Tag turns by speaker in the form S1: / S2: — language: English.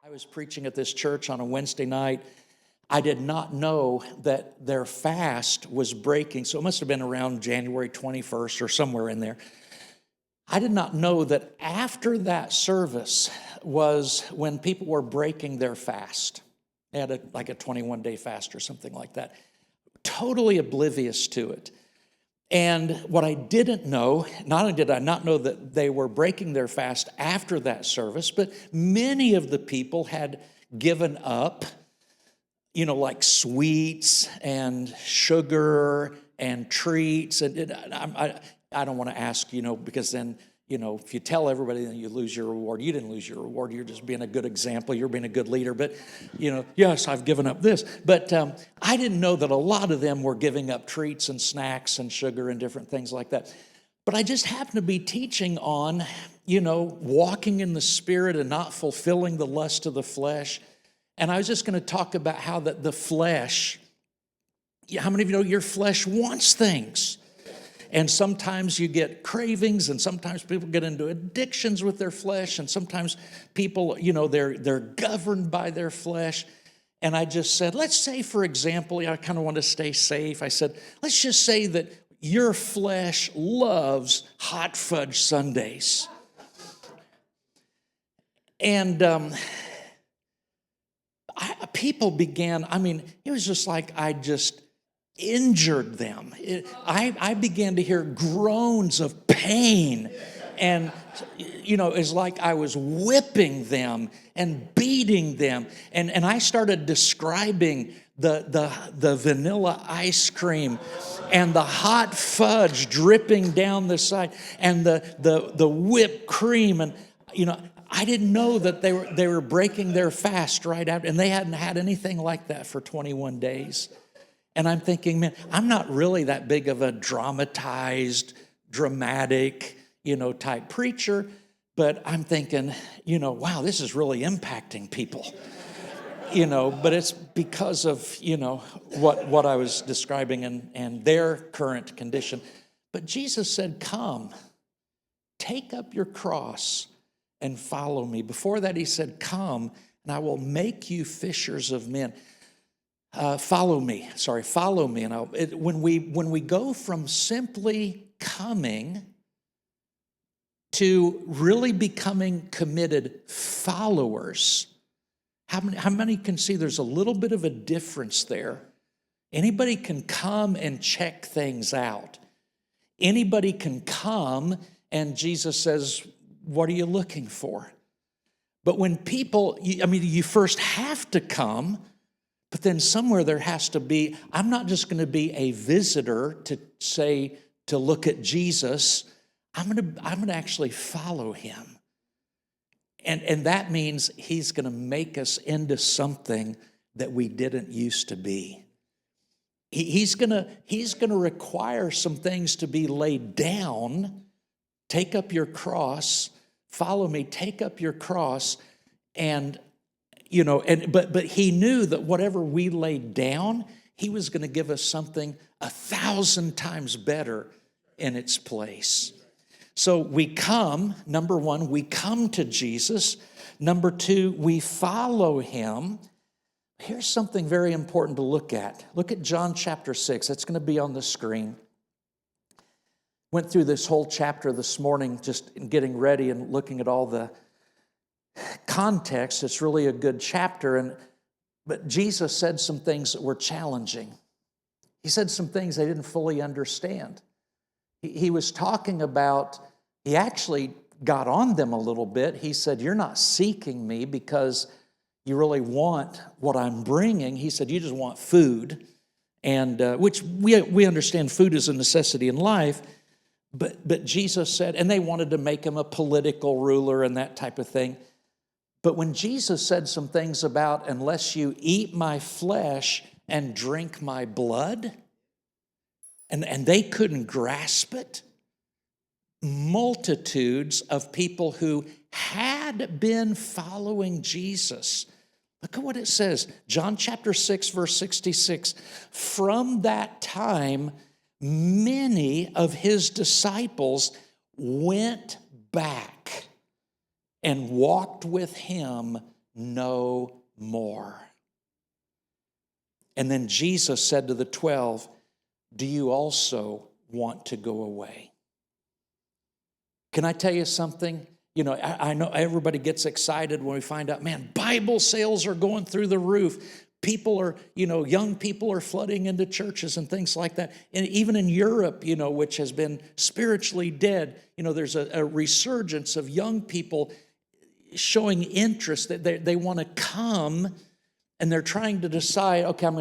S1: I was preaching at this church on a Wednesday night. I did not know that their fast was breaking, so it must have been around January 21st or somewhere in there. I did not know that after that service was when people were breaking their fast. They had like a 21-day fast or something like that. Totally oblivious to it. And what I didn't know, not only did I not know that they were breaking their fast after that service, but many of the people had given up, like sweets and sugar and treats. And I don't want to ask, because then, if you tell everybody, then you lose your reward. You didn't lose your reward. You're just being a good example. You're being a good leader. But, yes, I've given up this. But I didn't know that a lot of them were giving up treats and snacks and sugar and different things like that. But I just happened to be teaching on, walking in the Spirit and not fulfilling the lust of the flesh. And I was just going to talk about how that the flesh, how many of you know your flesh wants things? And sometimes you get cravings, and sometimes people get into addictions with their flesh, and sometimes people, they're governed by their flesh. And I just said, let's say, for example, I kind of want to stay safe. I said, let's just say that your flesh loves hot fudge sundaes. And people began, it was just like I just injured them. I began to hear groans of pain, and it's like I was whipping them and beating them, and I started describing the vanilla ice cream and the hot fudge dripping down the side and the whipped cream, and I didn't know that they were breaking their fast right after, and they hadn't had anything like that for 21 days. And I'm thinking, man, I'm not really that big of a dramatized, dramatic, type preacher, but I'm thinking, wow, this is really impacting people. But it's because of, what I was describing and their current condition. But Jesus said, come, take up your cross and follow me. Before that, he said, come, and I will make you fishers of men. Follow me. And when we go from simply coming to really becoming committed followers, how many can see there's a little bit of a difference there? Anybody can come and check things out. Anybody can come and Jesus says, what are you looking for? But when people, you first have to come. But then somewhere there has to be, I'm not just going to be a visitor to look at Jesus. I'm going to actually follow him. And that means he's going to make us into something that we didn't used to be. He's going to require some things to be laid down. Take up your cross, follow me, take up your cross, and but he knew that whatever we laid down, he was going to give us something 1,000 times better in its place. So we come, number one, we come to Jesus. Number two, we follow him. Here's something very important to look at. Look at John chapter 6. That's going to be on the screen. Went through this whole chapter this morning just getting ready and looking at all the context. It's really a good chapter, but Jesus said some things that were challenging. He said some things they didn't fully understand. He was talking about, he actually got on them a little bit. He said, you're not seeking me because you really want what I'm bringing. He said, you just want food, and which we understand food is a necessity in life. But Jesus said, and they wanted to make him a political ruler and that type of thing. But when Jesus said some things about, unless you eat my flesh and drink my blood, and they couldn't grasp it, multitudes of people who had been following Jesus. Look at what it says, John chapter 6, verse 66. From that time, many of his disciples went back and walked with him no more. And then Jesus said to the 12, do you also want to go away? Can I tell you something? You know, I know everybody gets excited when we find out, man, Bible sales are going through the roof. People are, young people are flooding into churches and things like that. And even in Europe, which has been spiritually dead, there's a resurgence of young people showing interest that they want to come, and they're trying to decide, okay, I'm